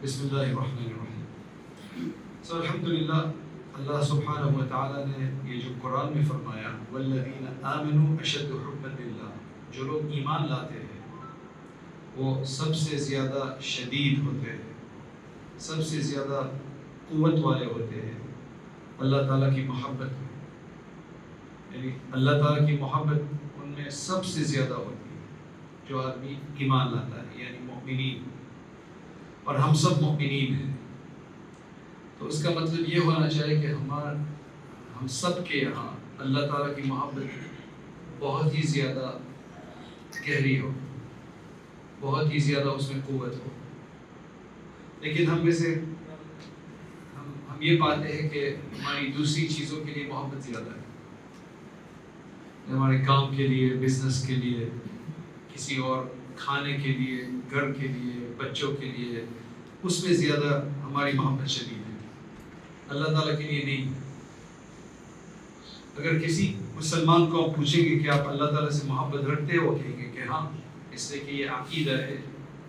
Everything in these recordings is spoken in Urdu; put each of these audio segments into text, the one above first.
بسم اللہ الرحمن الرحیم. الحمدللہ اللہ سبحانہ و تعالیٰ نے یہ جو قرآن میں فرمایا والذین آمنوا اشد حبا للہ، جو لوگ ایمان لاتے ہیں وہ سب سے زیادہ شدید ہوتے ہیں، سب سے زیادہ قوت والے ہوتے ہیں اللہ تعالیٰ کی محبت میں. یعنی اللہ تعالیٰ کی محبت ان میں سب سے زیادہ ہوتی ہے جو آدمی ایمان لاتا ہے، یعنی مؤمنین. اور ہم سب مؤمنین ہیں، تو اس کا مطلب یہ ہونا چاہیے کہ ہم سب کے یہاں اللہ تعالیٰ کی محبت بہت ہی زیادہ گہری ہو، بہت ہی زیادہ اس میں قوت ہو. لیکن ہم میں سے ہم یہ پاتے ہیں کہ ہماری دوسری چیزوں کے لیے محبت زیادہ ہے، ہمارے کام کے لیے، بزنس کے لیے، کسی اور کھانے کے لیے، گھر کے لیے، بچوں کے لیے، اس میں زیادہ ہماری محبت شدید ہے، اللہ تعالیٰ کے لیے نہیں. اگر کسی مسلمان کو آپ پوچھیں گے کہ آپ اللہ تعالیٰ سے محبت رکھتے ہو، کہیں گے کہ ہاں، اس لیے کہ یہ عقیدہ ہے،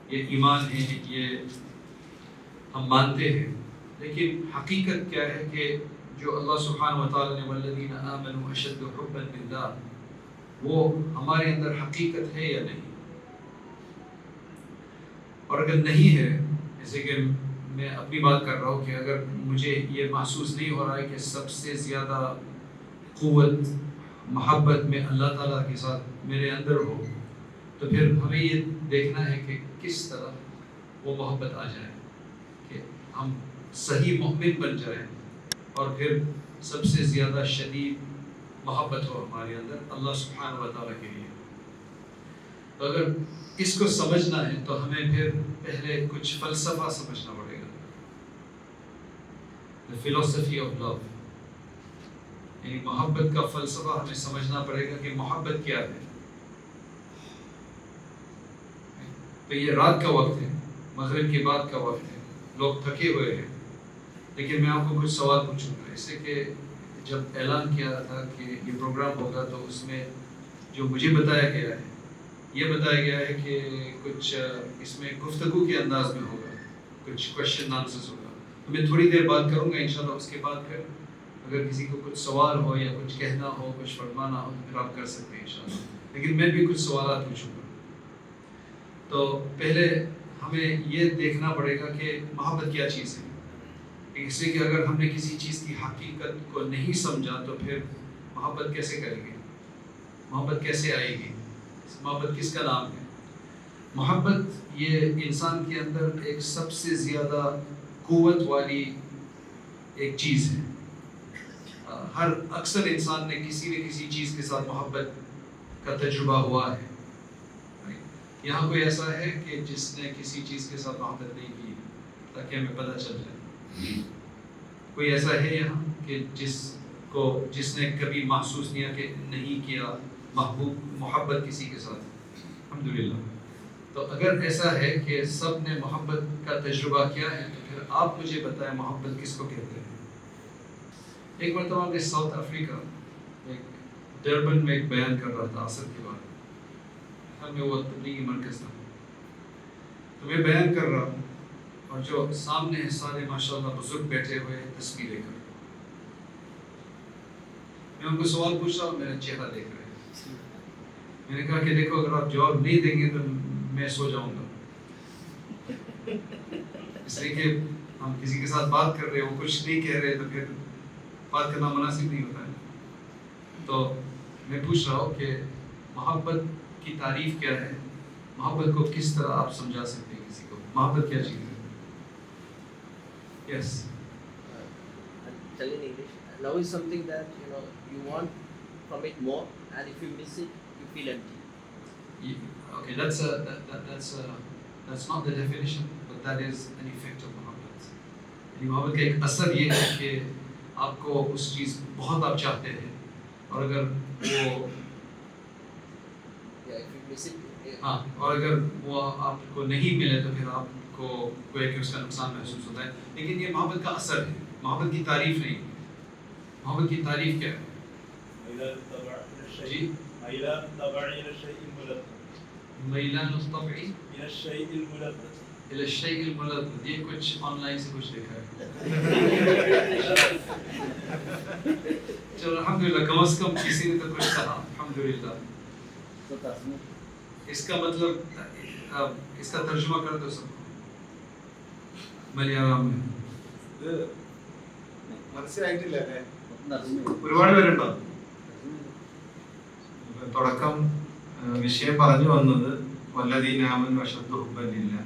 یہ ایمان ہے، یہ ہم مانتے ہیں. لیکن حقیقت کیا ہے کہ جو اللہ سبحانہ و تعالیٰ نے والذین آمنوا اشد حبا للہ، وہ ہمارے اندر حقیقت ہے یا نہیں. اور اگر نہیں ہے، جیسے کہ میں اپنی بات کر رہا ہوں کہ اگر مجھے یہ محسوس نہیں ہو رہا ہے کہ سب سے زیادہ قوت محبت میں اللہ تعالیٰ کے ساتھ میرے اندر ہو، تو پھر ہمیں یہ دیکھنا ہے کہ کس طرح وہ محبت آ جائے، کہ ہم صحیح مومن بن جائیں اور پھر سب سے زیادہ شدید محبت ہو ہمارے اندر اللہ سبحانہ و تعالیٰ کے لیے. تو اگر اس کو سمجھنا ہے تو ہمیں پھر پہلے کچھ فلسفہ سمجھنا پڑے گا. The philosophy of love، یعنی محبت کا فلسفہ ہمیں سمجھنا پڑے گا کہ محبت کیا ہے. تو یہ رات کا وقت ہے، مغرب کے بعد کا وقت ہے، لوگ تھکے ہوئے ہیں، لیکن میں آپ کو کچھ سوال پوچھوں گا. اس سے کہ جب اعلان کیا تھا کہ یہ پروگرام ہوگا تو اس میں جو مجھے بتایا گیا ہے، یہ بتایا گیا ہے کہ کچھ اس میں گفتگو کے انداز میں ہوگا، کچھ کوشچن آنسرز ہوگا. تو میں تھوڑی دیر بات کروں گا انشاءاللہ. اس کے بعد پھر اگر کسی کو کچھ سوال ہو یا کچھ کہنا ہو، کچھ فرمانا ہو، تو پھر آپ کر سکتے ہیں انشاءاللہ. لیکن میں بھی کچھ سوالات پوچھوں گا. تو پہلے ہمیں یہ دیکھنا پڑے گا کہ محبت کیا چیز ہے. اس لیے کہ اگر ہم نے کسی چیز کی حقیقت کو نہیں سمجھا تو پھر محبت کیسے کریں گے، محبت کیسے آئے گی، محبت کس کا نام ہے. محبت یہ انسان کے اندر ایک سب سے زیادہ قوت والی ایک چیز ہے. ہر اکثر انسان نے کسی نہ کسی چیز کے ساتھ محبت کا تجربہ ہوا ہے. یہاں کوئی ایسا ہے کہ جس نے کسی چیز کے ساتھ محبت نہیں کی، تاکہ ہمیں پتہ چل جائے. کوئی ایسا ہے یہاں کہ جس نے کبھی محسوس نہیں کیا محبت کسی کے ساتھ؟ الحمدللہ. تو اگر ایسا ہے کہ سب نے محبت کا تجربہ کیا ہے تو پھر آپ مجھے بتائیں محبت کس کو کہتے ہیں. ایک مرتبہ میں ساؤتھ افریقہ ایک ڈربن میں ایک بیان کر رہا تھا عصر کے بعد، ہمیں وہ تبلیغی مرکز تھا. تو میں بیان کر رہا ہوں اور جو سامنے ہیں سارے ماشاءاللہ بزرگ بیٹھے ہوئے تسبیح لے کر. میں ان کو سوال پوچھ رہا ہوں، میرا چہرہ دیکھ رہے ہیں. میں نے کہا کہ دیکھو اگر آپ جواب نہیں دیں گے تو میں سو جاؤں گا، اس لیے کہ ہم کسی کے ساتھ بات کر رہے ہیں، وہ کچھ نہیں کہہ رہے تو پھر بات کرنا مناسب نہیں ہوتا ہے. تو میں پوچھ رہا ہوں کہ محبت کی تعریف کیا ہے، محبت کو کس طرح آپ سمجھا سکتے ہیں کسی کو، محبت کیا چیز ہے. Yes. Tell in English. Love is something that you want from it more, and if you miss it, you feel empty. Okay, that's not the definition, but that is an effect of محبت. یعنی محبت کا ایک اثر یہ ہے کہ آپ کو اس چیز بہت آپ چاہتے ہیں، اور اگر وہ if you miss it, ہاں، اور اگر وہ آپ کو نہیں ملے تو پھر آپ کو کوئی کہ اس کا نقصان محسوس ہوتا ہے. لیکن یہ محبت کا اثر ہے، محبت کی تعریف نہیں. محبت کی تعریف کیا ہے؟ جی، میلان الطبع إلى الشيء الملذذ. میلان الطبع إلى الشيء الملذذ. إلى الشيء الملذذ، یہ کچھ آن لائن سے کچھ دیکھا ہے. چلو الحمدللہ کم از کم کسی نے تو کچھ کہا الحمدللہ. اس کا مطلب اس کا ترجمہ کر دو سب کو മലയാളം. മനസ്സിലായിട്ടില്ല അല്ലേ? ഒരുപാട് പേരുണ്ടോ? തുടക്കം വിഷയം പറഞ്ഞു വന്നത് വല്ലദീന ആമനു അശദ്ദു ഹുബ്ബൻ ലില്ലാഹ്.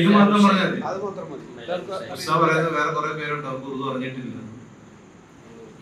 ഇത് മാത്രം പറഞ്ഞാൽ മതി. അത് മാത്രം മതി. ഉസ്താ പറയുന്നത് വേറെ കുറെ പേരുണ്ട് അവർക്ക് ഉറുദു അറിഞ്ഞിട്ടില്ല.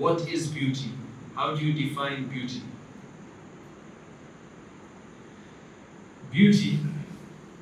what is beauty, how do you define beauty? Beauty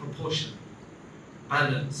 proportion, balance.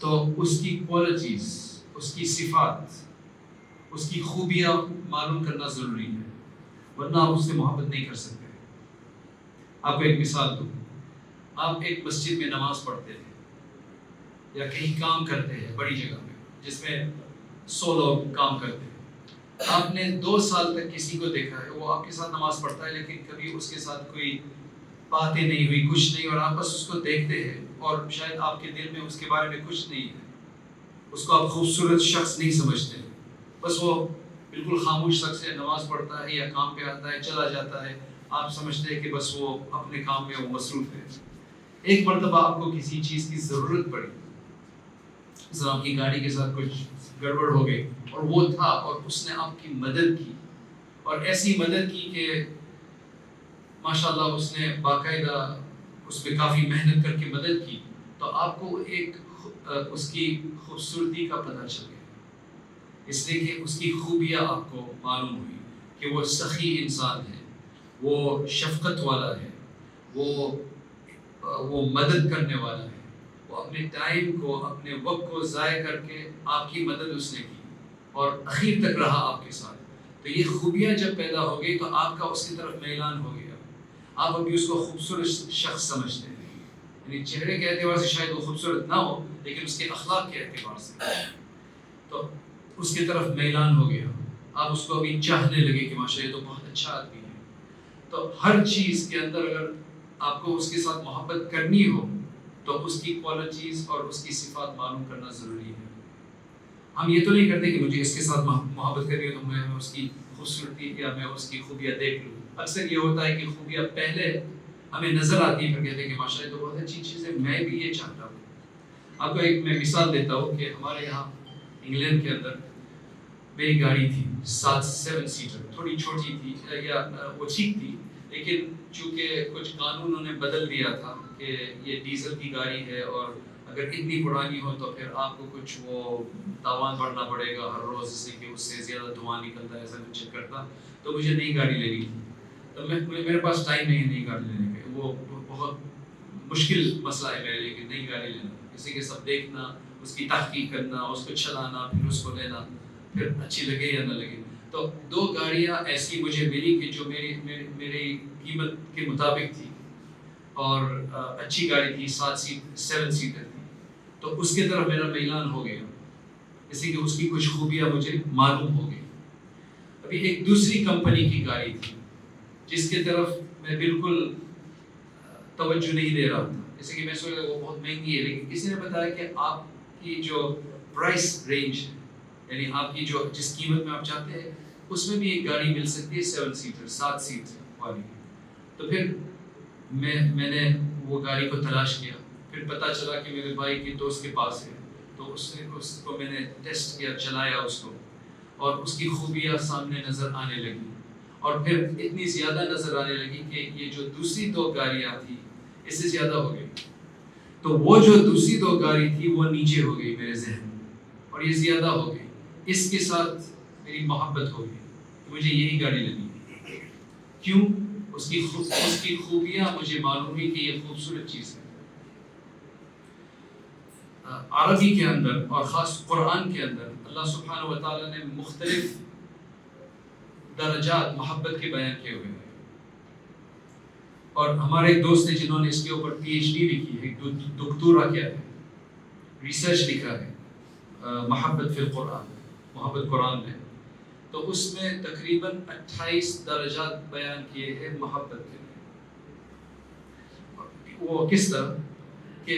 تو اس کی کوالٹیز، اس کی صفات، اس کی خوبیاں معلوم کرنا ضروری ہے، ورنہ آپ اس سے محبت نہیں کر سکتے۔ آپ کو ایک مثال دوں، آپ ایک مسجد میں نماز پڑھتے ہیں یا کہیں کام کرتے ہیں بڑی جگہ میں جس میں 100 لوگ کام کرتے ہیں، آپ نے 2 سال تک کسی کو دیکھا ہے وہ آپ کے ساتھ نماز پڑھتا ہے لیکن کبھی اس کے ساتھ کوئی باتیں نہیں ہوئی، کچھ نہیں، اور آپ بس اس کو دیکھتے ہیں اور شاید آپ کے دل میں اس کے بارے میں کچھ نہیں ہے، اس کو آپ خوبصورت شخص نہیں سمجھتے، بس وہ بالکل خاموش شخص ہے، نماز پڑھتا ہے یا کام پہ آتا ہے چلا جاتا ہے، آپ سمجھتے ہیں کہ بس وہ اپنے کام میں وہ مصروف ہے۔ ایک مرتبہ آپ کو کسی چیز کی ضرورت پڑی، مثلا آپ کی گاڑی کے ساتھ کچھ گڑبڑ ہو گئی اور وہ تھا اور اس نے آپ کی مدد کی، اور ایسی مدد کی کہ ماشاءاللہ اس نے باقاعدہ اس پہ کافی محنت کر کے مدد کی، تو آپ کو ایک اس کی خوبصورتی کا پتہ چل گیا، اس لیے کہ اس کی خوبیاں آپ کو معلوم ہوئی کہ وہ سخی انسان ہے، وہ شفقت والا ہے، وہ مدد کرنے والا ہے، وہ اپنے ٹائم کو، اپنے وقت کو ضائع کر کے آپ کی مدد اس نے کی اور اخیر تک رہا آپ کے ساتھ۔ تو یہ خوبیاں جب پیدا ہو گئی تو آپ کا اس کی طرف میلان ہو گیا، آپ ابھی اس کو خوبصورت شخص سمجھتے ہیں، یعنی چہرے کے اعتبار سے شاید وہ خوبصورت نہ ہو لیکن اس کے اخلاق کے اعتبار سے تو اس کی طرف میلان ہو گیا، آپ اس کو ابھی چاہنے لگے کہ ماشاءاللہ یہ تو بہت اچھا آدمی ہے۔ تو ہر چیز کے اندر اگر آپ کو اس کے ساتھ محبت کرنی ہو تو اس کی کوالٹیز اور اس کی صفات معلوم کرنا ضروری ہے۔ ہم یہ تو نہیں کرتے کہ مجھے اس کے ساتھ محبت کرنی ہو تو میں اس کی خوبصورتی یا میں اس کی خوبیاں دیکھ لوں۔ اکثر یہ ہوتا ہے کہ خوبیاں پہلے ہمیں نظر آتی ہیں پھر کہتے ہیں کہ ماشاءاللہ یہ تو بہت اچھی چیز ہے، میں بھی یہ چاہتا ہوں۔ آپ کو ایک میں مثال دیتا ہوں کہ ہمارے یہاں انگلینڈ کے اندر میری گاڑی تھی 7 سیٹر، تھوڑی چھوٹی تھی یا وہ ٹھیک تھی، لیکن چونکہ کچھ قانون انہوں نے بدل دیا تھا کہ یہ ڈیزل کی گاڑی ہے اور اگر اتنی پرانی ہو تو پھر آپ کو کچھ وہ تاوان بھرنا پڑے گا ہر روز، جس سے کہ اس سے زیادہ دھواں نکلتا ہے، ایسا کچھ چکر تھا، تو مجھے نئی گاڑی لینی تھی۔ تو میرے پاس ٹائم نہیں ہے نئی گاڑی لینے کا، وہ بہت مشکل مسئلہ ہے میرے لیے کہ نئی گاڑی لینا، اسی کے سب دیکھنا، اس کی تحقیق کرنا، اس کو چلانا، پھر اس کو لینا، پھر اچھی لگے یا نہ لگے۔ تو 2 گاڑیاں ایسی مجھے ملی کہ جو میری قیمت کے مطابق تھی اور اچھی گاڑی تھی، 7 سیٹر تھی، تو اس کی طرف میرا میلان ہو گیا، اسی کہ اس کی کچھ خوبیاں مجھے معلوم ہو گئی۔ ابھی ایک دوسری کمپنی کی گاڑی تھی جس کی طرف میں بالکل توجہ نہیں دے رہا تھا، جیسے کہ میں سوچا وہ بہت مہنگی ہے، لیکن کسی نے بتایا کہ آپ کی جو پرائس رینج ہے، یعنی آپ کی جو جس قیمت میں آپ چاہتے ہیں اس میں بھی ایک گاڑی مل سکتی ہے 7 سیٹ والی۔ تو پھر میں نے وہ گاڑی کو تلاش کیا، پھر پتہ چلا کہ میرے بھائی کے دوست کے پاس ہے، تو اس کو میں نے ٹیسٹ کیا، چلایا اس کو، اور اس کی خوبیاں سامنے نظر آنے لگی، اور پھر اتنی زیادہ نظر آنے لگی کہ یہ جو دوسری 2 گاڑیاں تھی اس سے زیادہ ہو گئی، تو وہ جو دوسری 2 گاڑی تھی وہ نیچے ہو گئی میرے ذہن میں، اور یہ زیادہ ہو گئی، اس کے ساتھ میری محبت ہو گئی کہ مجھے یہی گاڑی لینی ہے۔ کیوں؟ اس کی خوبیاں مجھے معلوم ہوئی کہ یہ خوبصورت چیز ہے۔ عربی کے اندر اور خاص قرآن کے اندر اللہ سبحانہ و تعالیٰ نے مختلف درجات محبت کے بیان کیے ہوئے ہیں، اور ہمارے ایک دوست نے جنہوں نے اس کے اوپر PhD بھی کی ہے، دکتورا کیا ہے، ریسرچ لکھا ہے محبت فی القرآن، محبت قرآن میں، تو اس میں تقریباً 28 درجات بیان کیے ہیں محبت کے۔ وہ کس طرح کہ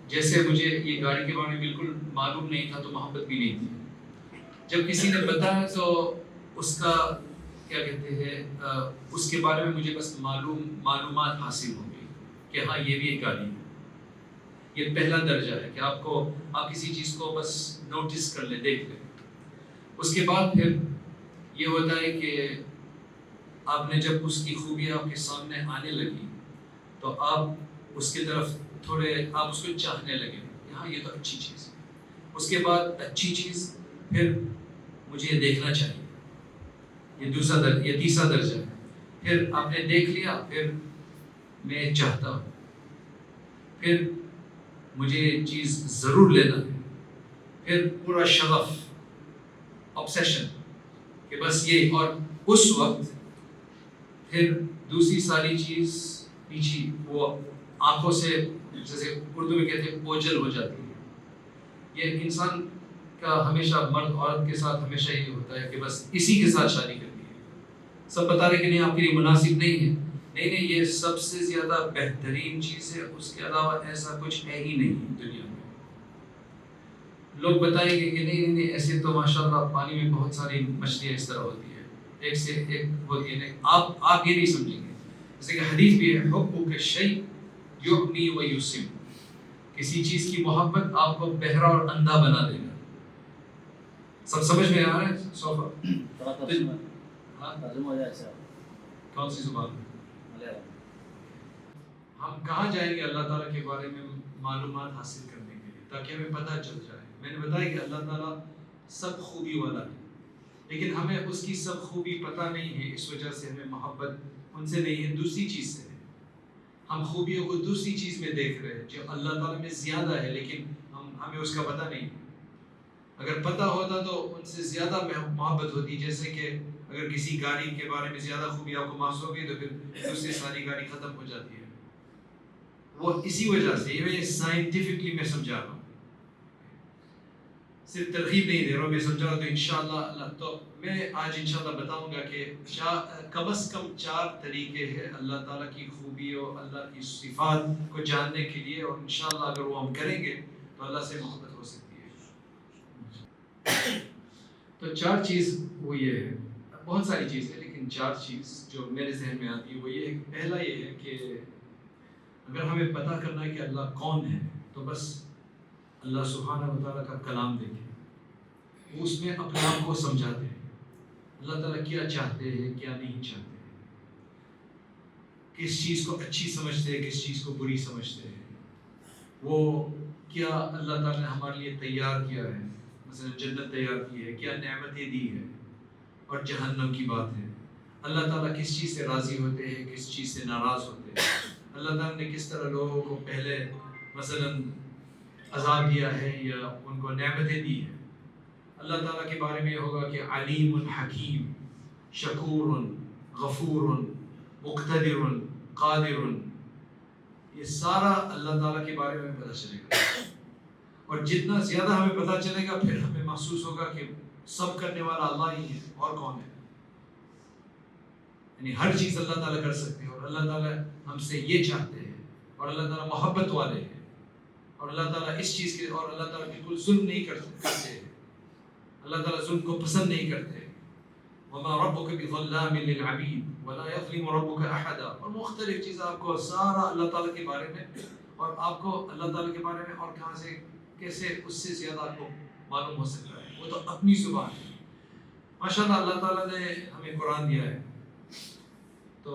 جیسے مجھے یہ گاڑی کے بارے میں بالکل معلوم نہیں تھا تو محبت بھی نہیں تھی، جب کسی نے بتایا تو اس کا کیا کہتے ہیں اس کے بارے میں مجھے بس معلومات حاصل ہو گئی کہ ہاں یہ بھی ایک گاڑی ہے۔ یہ پہلا درجہ ہے کہ آپ کسی چیز کو بس نوٹس کر لیں، دیکھ لیں۔ اس کے بعد پھر یہ ہوتا ہے کہ آپ نے جب اس کی خوبیاں آپ کے سامنے آنے لگی تو آپ اس کی طرف آپ اس کو چاہنے لگے، ہاں یہ تو اچھی چیز ہے۔ اس کے بعد اچھی چیز پھر مجھے یہ دیکھنا چاہیے، یہ تیسرا درجہ ہے۔ پھر آپ نے دیکھ لیا، پھر میں چاہتا ہوں، پھر مجھے یہ چیز ضرور لینا ہے، پھر پورا شغف obsession کہ بس یہ، اور اس وقت پھر دوسری ساری چیز پیچھے وہ آنکھوں سے جیسے اردو میں کہتے ہیں اوجھل ہو جاتی ہے۔ یہ انسان کا ہمیشہ مرد عورت کے ساتھ ہمیشہ یہ ہوتا ہے کہ بس اسی کے ساتھ شادی کرنی ہے، سب بتا رہے کہ نہیں آپ کے لیے مناسب نہیں ہے، نہیں یہ سب سے زیادہ بہترین چیز ہے، اس کے علاوہ ایسا کچھ ہے ہی نہیں دنیا میں۔ لوگ بتائیں گے کہ نہیں ایسے تو ماشاءاللہ پانی میں بہت ساری مچھلیاں اس طرح ہوتی ہے، ایک سے ایک ہوتی ہے، نہیں آپ یہ نہیں سمجھیں گے۔ جیسے کہ حدیث بھی ہے حب الشیء یعمی و یسم، کسی چیز کی محبت آپ کو بہرا اور اندھا بنا دے گا۔ سب سمجھ میں آ رہا ہے؟ صوفہ ترجمہ ہو جائے اچھا کون سی زبان میں؟ ملیالم۔ ہم کہاں جائیں گے اللہ تعالیٰ کے بارے میں معلومات حاصل کرنے کے لیے تاکہ ہمیں پتہ چل جائے؟ میں نے بتایا کہ اللہ تعالیٰ سب خوبی والا ہے، لیکن ہمیں اس کی سب خوبی پتہ نہیں ہے، اس وجہ سے ہمیں محبت ان سے نہیں ہے، دوسری چیز سے ہے۔ ہم خوبیوں کو دوسری چیز میں دیکھ رہے ہیں جو اللہ تعالیٰ میں زیادہ ہے، لیکن ہمیں اس کا پتہ نہیں ہے۔ اگر پتہ ہوتا تو ان سے زیادہ محبت ہوتی، جیسے کہ اگر کسی گاڑی کے بارے میں زیادہ خوبی آپ کو محسوس ہوگی تو پھر دوسری ساری گاڑی ختم ہو جاتی ہے۔ وہ اسی وجہ سے، یہ میں سائنٹیفکلی میں سمجھا رہا ہوں، صرف ترغیب نہیں دے رہا ہوں، میں سمجھا رہا ہوں۔ تو انشاءاللہ تو میں آج انشاءاللہ بتاؤں گا کہ کم از کم 4 طریقے ہیں اللہ تعالیٰ کی خوبی اور اللہ کی صفات کو جاننے کے لیے، اور انشاءاللہ اگر وہ ہم کریں گے تو اللہ سے محبت ہو سکتی ہے۔ تو 4 چیز وہ یہ ہے، بہت ساری چیز ہے لیکن 4 چیز جو میرے ذہن میں آتی ہے وہ یہ ہے۔ پہلا یہ ہے کہ اگر ہمیں پتہ کرنا ہے کہ اللہ کون ہے تو بس اللہ سبحانہ و تعالیٰ کا کلام دیکھیں، وہ اس میں اپنے آپ کو سمجھاتے ہیں اللہ تعالیٰ کیا چاہتے ہیں کیا نہیں چاہتے ہیں، کس چیز کو اچھی سمجھتے ہیں کس چیز کو بری سمجھتے ہیں، وہ کیا اللہ تعالیٰ نے ہمارے لیے تیار کیا ہے، مثلا جنت تیار کی ہے، کیا نعمتیں دی ہے، اور جہنم کی بات ہے، اللہ تعالیٰ کس چیز سے راضی ہوتے ہیں کس چیز سے ناراض ہوتے ہیں، اللہ تعالیٰ نے کس طرح لوگوں کو پہلے مثلا عذاب دیا ہے یا ان کو نعمتیں دی ہیں۔ اللہ تعالیٰ کے بارے میں یہ ہوگا کہ علیم حکیم شکور غفور مقتدر قادر، یہ سارا اللہ تعالیٰ کے بارے میں پتہ چلے گا، اور جتنا زیادہ ہمیں پتہ چلے گا پھر ہمیں محسوس ہوگا کہ سب کرنے والا اللہ ہی ہے، اور کون ہے، یعنی ہر چیز اللہ تعالیٰ کر سکتے ہیں، اور اللہ تعالیٰ ہم سے یہ چاہتے ہیں، اور اللہ تعالیٰ محبت والے ہیں، اور اللہ تعالیٰ اس چیز کے، اور اللہ تعالیٰ بالکل ظلم نہیں کرتے ہیں، اللہ تعالیٰ ظلم کو پسند نہیں کرتے، وما ربک بظلام للعبید ولا یظلم ربک احدا، اور مختلف چیزیں آپ کو سارا اللہ تعالیٰ کے بارے میں، اور آپ کو اللہ تعالیٰ کے بارے میں اور کہاں سے کیسے اس سے زیادہ آپ کو معلوم ہو سکتا ہے، وہ تو اپنی زبان ہے۔ ماشاءاللہ اللہ تعالیٰ نے ہمیں قرآن دیا ہے، تو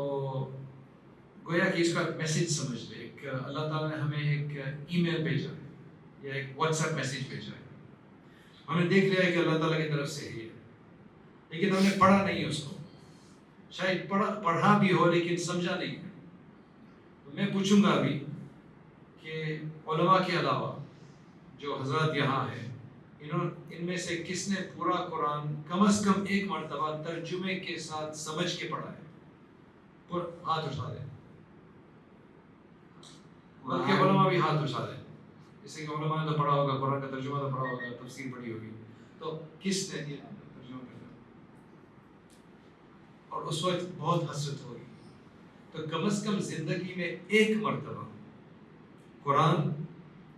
گویا کہ اس کا میسیج سمجھ لے، ایک اللہ تعالیٰ نے ہمیں ایک ای میل بھیجا ہے یا ایک واٹس ایپ میسیج بھیجا ہے، ہم نے دیکھ لیا ہے کہ اللہ تعالیٰ کی طرف سے ہے، لیکن ہم نے پڑھا نہیں اس کو، شاید پڑھا بھی ہو لیکن سمجھا نہیں ہے۔ تو میں پوچھوں گا ابھی کہ علماء کے علاوہ جو حضرات یہاں ہیں، ان میں سے کس نے پورا قرآن کم از کم ایک مرتبہ ترجمے کے ساتھ سمجھ کے پڑھا ہے؟ ہاتھ اٹھا دیں، بلکہ علماء بھی ہاتھ اٹھا دیں، جیسے کہ علماء نے تو پڑھا ہوگا، قرآن کا ترجمہ تو پڑھا ہوگا، تفسیر پڑھی ہوگی، تو کس نے یہ ترجمہ کرنا، اور اس وقت بہت حسرت ہوگی۔ تو کم از کم زندگی میں ایک مرتبہ قرآن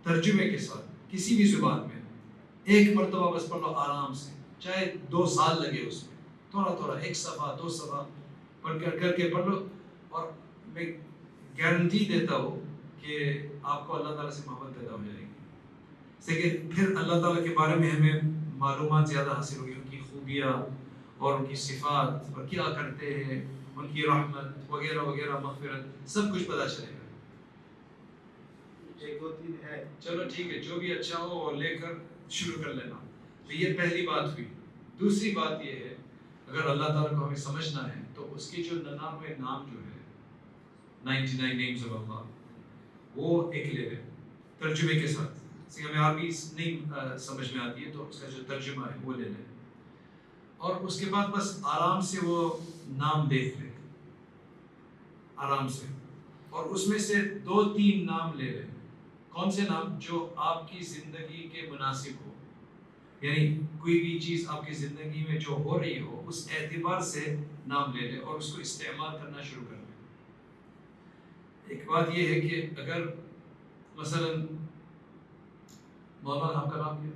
ترجمے کے ساتھ کسی بھی زبان میں ایک مرتبہ بس پڑھ لو آرام سے، چاہے 2 سال لگے اس میں، تھوڑا تھوڑا 1 صفحہ 2 صفحہ پڑھ کر کے پڑھ لو، اور میں گارنٹی دیتا ہوں کہ آپ کو اللہ تعالیٰ سے محبت پیدا ہو جائے گی، لیکن پھر اللہ تعالیٰ کے بارے میں ہمیں معلومات زیادہ حاصل ہوگی، ان کی خوبیاں اور ان کی صفات اور کیا کرتے ہیں، ان کی رحمت وغیرہ وغیرہ، مغفرت، سب کچھ پتہ چلے گا۔ 1 2 3 ہے، چلو ٹھیک ہے، جو بھی اچھا ہو وہ لے کر شروع کر لینا۔ تو یہ پہلی بات ہوئی۔ دوسری بات یہ ہے، اگر اللہ تعالیٰ کو ہمیں سمجھنا ہے تو اس کے جو 99 نام جو ہے 99 نیمز آف اللہ، وہ ایک لے لیں ترجمے کے ساتھ، جیسے ہمیں عربی نہیں سمجھ میں آتی ہے تو اس کا جو ترجمہ ہے وہ لے لیں، اور اس کے بعد بس آرام سے وہ نام دیکھ لیں، آرام سے، اور اس میں سے 2-3 نام لے لیں۔ کون سے نام؟ جو آپ کی زندگی کے مناسب ہو، یعنی کوئی بھی چیز آپ کی زندگی میں جو ہو رہی ہو اس اعتبار سے نام لے لیں اور اس کو استعمال کرنا شروع کر دیں۔ ایک بات یہ ہے کہ اگر مثلا مولانا، آپ کا نام کیا ہے؟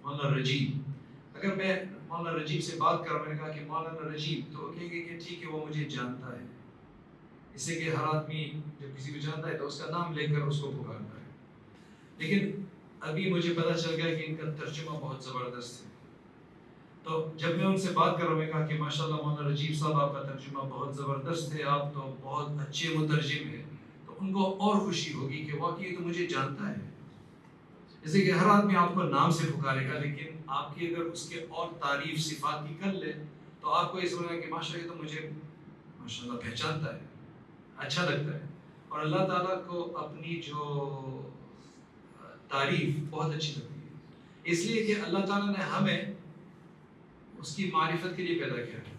مولانا رجیب، اگر میں مولانا رجیب سے بات کر رہا ہوں، میں نے کہا کہ مولانا رجیب، تو کہیں گے کہ ٹھیک ہے وہ مجھے جانتا ہے، اس سے کہ ہر آدمی جب کسی کو جانتا ہے تو اس کا نام لے کر اس کو پکارتا ہے، لیکن ابھی مجھے پتہ چل گیا کہ ان کا ترجمہ بہت زبردست ہے، تو جب میں ان سے بات کر رہا ہوں میں کہا کہ ماشاءاللہ مولانا رجیب صاحب آپ کا ترجمہ بہت زبردست ہے، آپ تو بہت اچھے مترجم ہیں، تو ان کو اور خوشی ہوگی کہ واقعی تو مجھے جانتا ہے۔ جیسے کہ ہر آدمی آپ کو نام سے پکارے گا، لیکن آپ کی اگر اس کے اور تعریف صفات کی کر لے تو آپ کو یہ سمجھے گا کہ ماشاءاللہ یہ تو مجھے ماشاءاللہ پہچانتا ہے، اچھا لگتا ہے۔ اور اللہ تعالیٰ کو اپنی جو تعریف بہت اچھی لگتی ہے، اس لیے کہ اللہ تعالیٰ نے ہمیں اس کی معرفت کے لیے پیدا کیا ہے،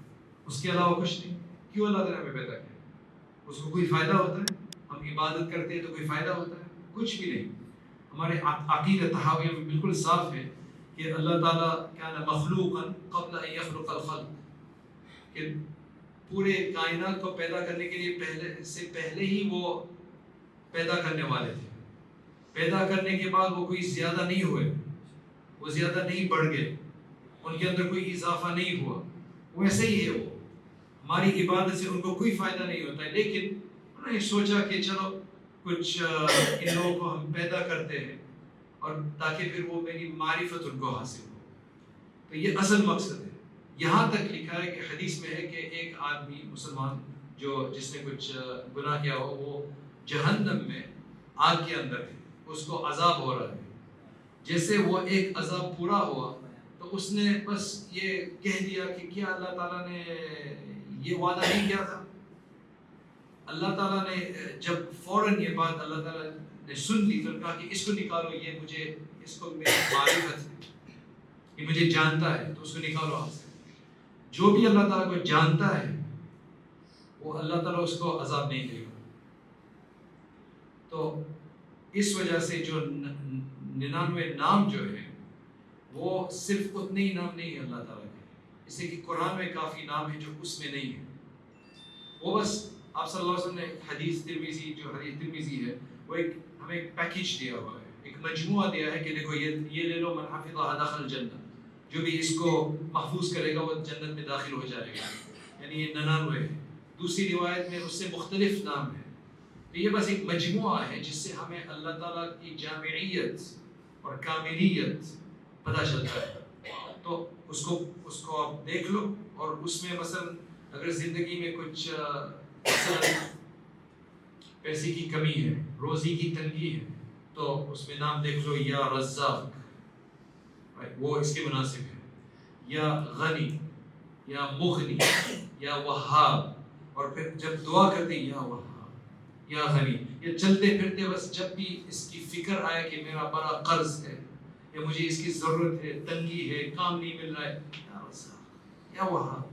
اس کے علاوہ کچھ نہیں۔ کیوں اللہ تعالیٰ نے ہمیں پیدا کیا؟ اس کو کوئی فائدہ ہوتا ہے؟ ہم عبادت کرتے ہیں تو کوئی فائدہ ہوتا ہے؟ کچھ بھی نہیں۔ ہمارے عقیدہ تحاویہ میں بالکل صاف ہے کہ اللہ تعالیٰ کان مخلوقا قبل ان یخلق الخلق، کہ پورے کائنات کو پیدا کرنے کے لیے پہلے ہی وہ پیدا کرنے والے تھے۔ پیدا کرنے کے بعد وہ کوئی زیادہ نہیں ہوئے، وہ زیادہ نہیں بڑھ گئے، ان کے اندر کوئی اضافہ نہیں ہوا، ویسے ہی ہے وہ۔ ہماری عبادت سے ان کو کوئی فائدہ نہیں ہوتا ہے، لیکن انہوں نے سوچا کہ چلو کچھ ان لوگوں کو ہم پیدا کرتے ہیں اور تاکہ پھر وہ میری معرفت ان کو حاصل ہو، تو یہ اصل مقصد ہے۔ یہاں تک لکھا ہے کہ حدیث میں ہے کہ ایک آدمی مسلمان جس نے کچھ گناہ کیا ہو وہ جہنم میں آگ کے اندر ہے، اس کو عذاب ہو رہا ہے، جیسے وہ ایک عذاب پورا ہوا تو اس نے بس یہ کہہ دیا کہ کیا اللہ تعالیٰ نے یہ وعدہ نہیں کیا تھا؟ اللہ تعالیٰ نے جب فوراً یہ بات اللہ تعالیٰ نے سن لی تو کہا کہ اس کو نکالو، یہ مجھے، اس کو میری معرفت ہے، یہ مجھے جانتا ہے، تو اس کو نکالو آپ سے۔ جو بھی اللہ تعالیٰ کو جانتا ہے وہ اللہ تعالیٰ اس کو عذاب نہیں دے گا۔ تو اس وجہ سے جو 99 نام جو ہے وہ صرف اتنے ہی نام نہیں ہے اللہ تعالیٰ کے، اس لیے کہ قرآن میں کافی نام ہیں جو اس میں نہیں ہے، وہ بس آپ صلی اللہ علیہ وسلم نے حدیث ترمذی، جو حدیث ترمذی ہے وہ ایک ہمیں ایک پیکیج دیا ہوا ہے، ایک مجموعہ دیا ہے کہ دیکھو یہ لے لو، من حفظہ دخل الجنہ، جو بھی اس کو محفوظ کرے گا وہ جنت میں داخل ہو جائے گا، یعنی یہ 99 ہے۔ دوسری روایت میں اس سے مختلف نام ہے، تو یہ بس ایک مجموعہ ہے جس سے ہمیں اللہ تعالیٰ کی جامعیت اور کاملیت پتہ چلتا ہے۔ تو اس کو آپ دیکھ لو، اور اس میں مثلا اگر زندگی میں کچھ مثلا پیسے کی کمی ہے، روزی کی تنگی ہے، تو اس میں نام دیکھ لو، یا رزاق، وہ اس کے مناسب ہے، یا غنی، یا مغنی، یا وہاب، اور پھر جب دعا کرتے ہیں یا وہاب، یا غنی، یا چلتے پھرتے بس جب بھی اس کی فکر آئے کہ میرا بڑا قرض ہے یا مجھے اس کی ضرورت ہے، تنگی ہے، کام نہیں مل رہا ہے، یا رزاق، یا وہاب،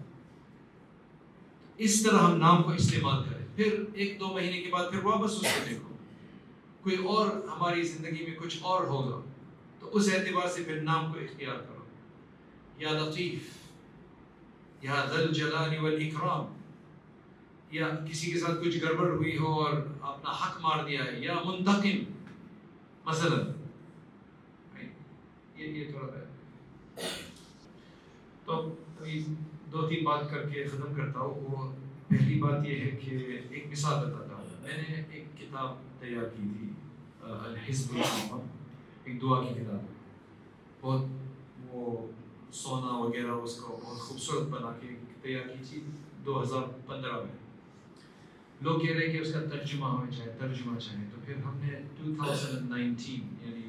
اس طرح ہم نام کو استعمال کریں۔ پھر 1-2 مہینے کے بعد پھر واپس اس کو دیکھو، کوئی اور ہماری زندگی میں کچھ اور ہوگا تو اس اعتبار سے پھر نام کو اختیار کرو، یا لطیف، یا ذی الجلال والاکرام، یا کسی کے ساتھ کچھ گڑبڑ ہوئی ہو اور اپنا حق مار دیا ہے، یا منتقم مثلا، یہ تھوڑا ہے۔ تو ابھی 2-3 بات کر کے ختم کرتا ہوں۔ وہ پہلی بات یہ ہے کہ ایک مثال بتاتا ہوں، میں نے ایک کتاب تیار کی تھی، الحزب العظام، ایک دعا کی کتاب، بہت وہ سونا وغیرہ اس کو بہت خوبصورت بنا کے تیار کی تھی 2015 میں۔ لوگ کہہ رہے کہ اس کا ترجمہ ہمیں چاہے، ترجمہ چاہے، تو پھر ہم نے 2019 یعنی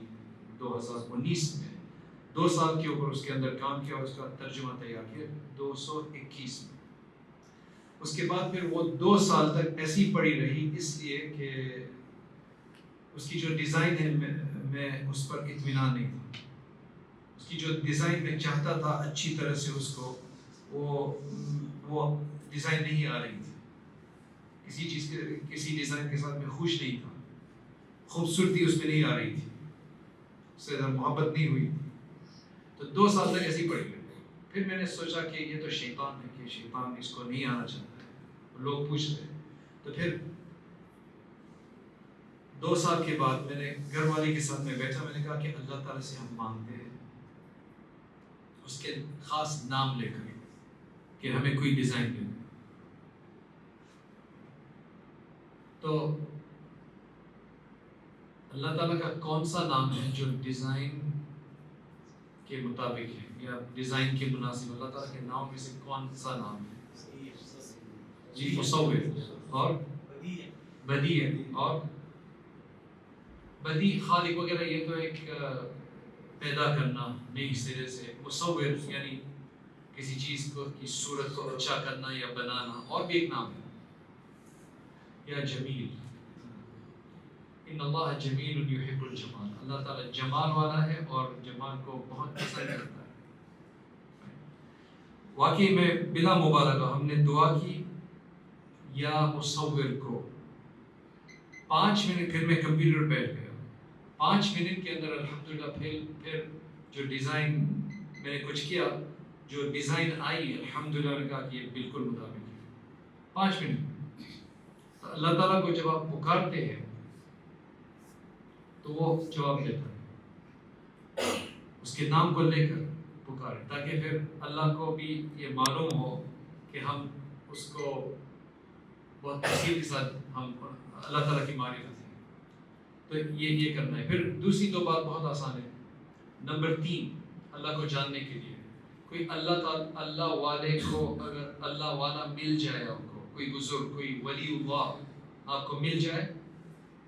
2019 میں 2 سال کے اوپر اس کے اندر کام کیا اور اس کا ترجمہ تیار کیا 221 میں۔ اس کے بعد پھر وہ 2 سال تک ایسی پڑی رہی، اس لیے کہ اس کی جو ڈیزائن ہے میں اس پر اطمینان نہیں تھا. اس کی جو ڈیزائن میں چاہتا تھا اچھی طرح سے اس کو وہ ڈیزائن نہیں آ رہی تھی. کسی ڈیزائن کے ساتھ میں خوش نہیں تھا. خوبصورتی اس میں نہیں آ رہی تھی. اس سے محبت نہیں ہوئی. تو 2 سال تک ایسے ہی پڑے گئے. پھر میں نے سوچا کہ یہ تو شیطان ہے کہ شیطان اس کو نہیں آنا چاہتا ہے. لوگ پوچھ رہے. تو پھر 2 سال کے بعد میں نے گھر والے کے ساتھ میں بیٹھا. میں نے کہا کہ اللہ تعالیٰ سے ہم مانگتے ہیں اس کے خاص نام لے کر کہ ہمیں کوئی ڈیزائن دے. تو اللہ تعالیٰ کا کون سا نام ہے جو ڈیزائن کے مطابق ہے یا ڈیزائن کے مناسب؟ اللہ تعالیٰ کے نام میں سے کون سا نام ہے؟ جی مصور اور بدیع. اور بدیع خالق وغیرہ یہ تو ایک پیدا کرنا نئی سرے سے. مصور یعنی کسی چیز کو کی صورت کو اچھا کرنا یا بنانا. اور بھی ایک نام ہے یا جمیل. ان اللہ جمیل یحب الجمال. اللہ تعالیٰ جمال والا ہے اور جمال کو بہت پسند کرتا ہے. واقعی میں بلا مبالغہ ہم نے دعا کی یا مصور کو 5 منٹ. پھر میں کمپیوٹر بیٹھ گیا. 5 منٹ کے اندر الحمدللہ پھر جو ڈیزائن میں نے کچھ کیا, جو ڈیزائن آئی الحمدللہ نے کہا کہ یہ بالکل مطابق ہے. 5 منٹ. تو اللہ تعالیٰ کو جب آپ پکارتے ہیں تو وہ جواب دیتا ہے. اس کے نام کو لے کر پکارے تاکہ پھر اللہ کو بھی یہ معلوم ہو کہ ہم اس کو بہت تفصیل کے ساتھ ہم اللہ تعالیٰ کی معرفت ہے. تو یہ کرنا ہے. پھر دوسری 2 بات بہت آسان ہے. نمبر 3 اللہ کو جاننے کے لیے کوئی اللہ والے کو اگر اللہ والا مل جائے, آپ کو کوئی بزرگ کوئی ولی اللہ آپ کو مل جائے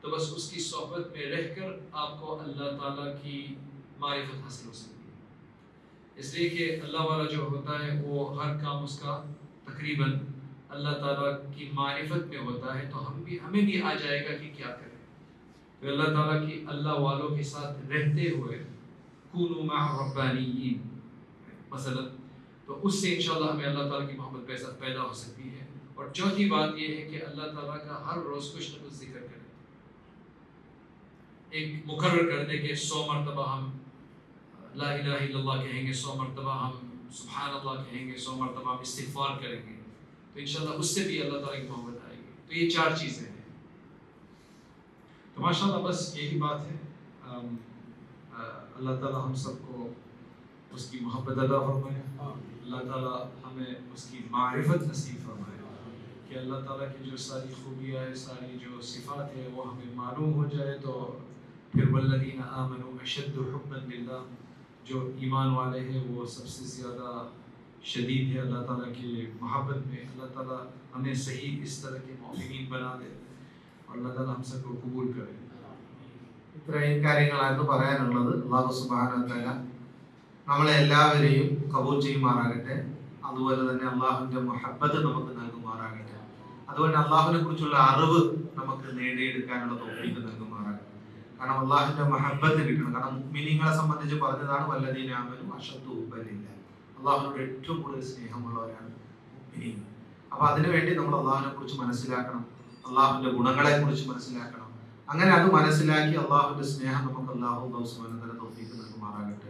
تو بس اس کی صحبت میں رہ کر آپ کو اللہ تعالیٰ کی معرفت حاصل ہو سکتی ہے. اس لیے کہ اللہ والا جو ہوتا ہے وہ ہر کام اس کا تقریباً اللہ تعالیٰ کی معرفت میں ہوتا ہے. تو ہمیں بھی آ جائے گا کہ کیا کریں. تو اللہ تعالیٰ کی اللہ والوں کے ساتھ رہتے ہوئے کونوا مع الربانیین مثلا, تو اس سے انشاءاللہ ہمیں اللہ تعالیٰ کی محبت پیدا ہو سکتی ہے. اور چوتھی بات یہ ہے کہ اللہ تعالیٰ کا ہر روز کچھ نہ کچھ ذکر کریں. ایک مقرر کر دے کہ 100 مرتبہ ہم لا الہ الا اللہ کہیں گے, 100 مرتبہ ہم سبحان اللہ کہیں گے, 100 مرتبہ ہم استغفار کریں گے. تو انشاءاللہ اس سے بھی اللہ تعالیٰ کی محبت آئے گی. تو یہ 4 چیزیں ہیں. تو ماشاءاللہ بس یہی بات ہے. اللہ تعالیٰ ہم سب کو اس کی محبت عطا فرمائے. اللہ تعالیٰ ہمیں اس کی معرفت نصیب فرمائے کہ اللہ تعالیٰ کی جو ساری خوبیاں ہیں, ساری جو صفات ہے وہ ہمیں معلوم ہو جائے. تو پھر والذین آمنوا اشد حبا للہ, جو ایمان والے ہیں وہ سب سے زیادہ شدید ہے اللہ تعالیٰ کی محبت میں. اللہ تعالیٰ ہمیں صحیح اس طرح کے مومنین بنا دے اور اللہ تعالیٰ ہم سب کو قبول کرے. ഇത്രയും കാര്യങ്ങളായിരുന്നു പറയാനുള്ളത്. അല്ലാഹു സുബ്ഹാനഹു വ തആല നമ്മളെ എല്ലാവരെയും കബൂൽ ചെയ്യുമാറാകട്ടെ. അതുപോലെ തന്നെ അള്ളാഹുവിന്റെ മുഹബ്ബത്ത് നമുക്ക് നൽകുമാറാകട്ടെ. അതുകൊണ്ട് അള്ളാഹുവിനെ കുറിച്ചുള്ള അറിവ് നമുക്ക് നേടിയെടുക്കാനുള്ള തൗഫീഖ് നൽകുമാറാകട്ടെ. കാരണം അള്ളാഹുവിന്റെ മുഹബ്ബത്ത് കിട്ടണം. കാരണം മുഅ്മിനീങ്ങളെ സംബന്ധിച്ച് പറഞ്ഞതാണ് വല്ലദീന ആമനു അശദ്ദു ഹുബ്ബൻ ലില്ലാഹ്. അള്ളാഹുവിനോട് ഏറ്റവും കൂടുതൽ സ്നേഹമുള്ളവരാണ് മുഅ്മിനീങ്ങൾ. അപ്പോൾ അതിനുവേണ്ടി നമ്മൾ അള്ളാഹുവിനെ കുറിച്ച് മനസ്സിലാക്കണം, അള്ളാഹുവിന്റെ ഗുണങ്ങളെ കുറിച്ച് മനസ്സിലാക്കണം. അങ്ങനെ അത് മനസ്സിലാക്കി അള്ളാഹുവിന്റെ സ്നേഹം നമുക്ക് അല്ലാഹു സുബ്ഹാനഹു വ തആല തൗഫീഖ് നൽകുമാറാകട്ടെ.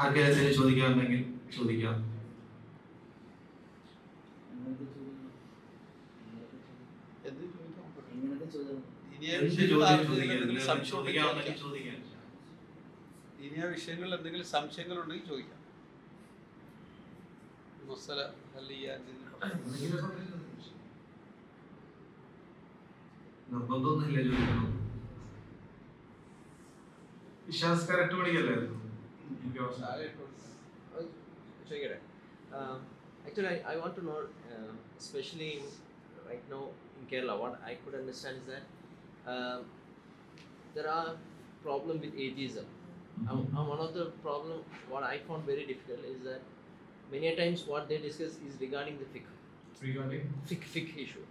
ആർക്കെങ്കിലും ചോദിക്കാനുണ്ടെങ്കിൽ ചോദിക്കാം. ഇനി ആ വിഷയങ്ങളിൽ എന്തെങ്കിലും സംശയങ്ങൾ ഉണ്ടെങ്കിൽ ചോദിക്കാം. മസല നിർബന്ധമൊന്നുമില്ല ചോദിക്കണം. ഇഷാസ് കറക്റ്റ് മണിക്കല്ലായിരുന്നു. Actually, I want to know, especially right now in Kerala, what I could understand is that there are problem with atheism. And one of the problem, what I found very difficult is that many a times what they discuss is regarding the fiqh regarding issue.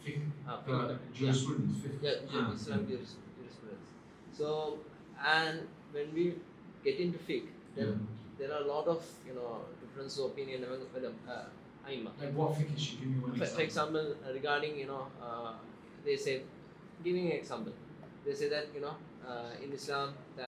fiqh, jurisprudence, fifth. Yeah, Islamic jurisprudence. So, and when we get into fiqh, then there are a lot of difference of opinion among Aima. like what fiqh issue? Give me one For example, regarding they say, giving an example, they say that in Islam that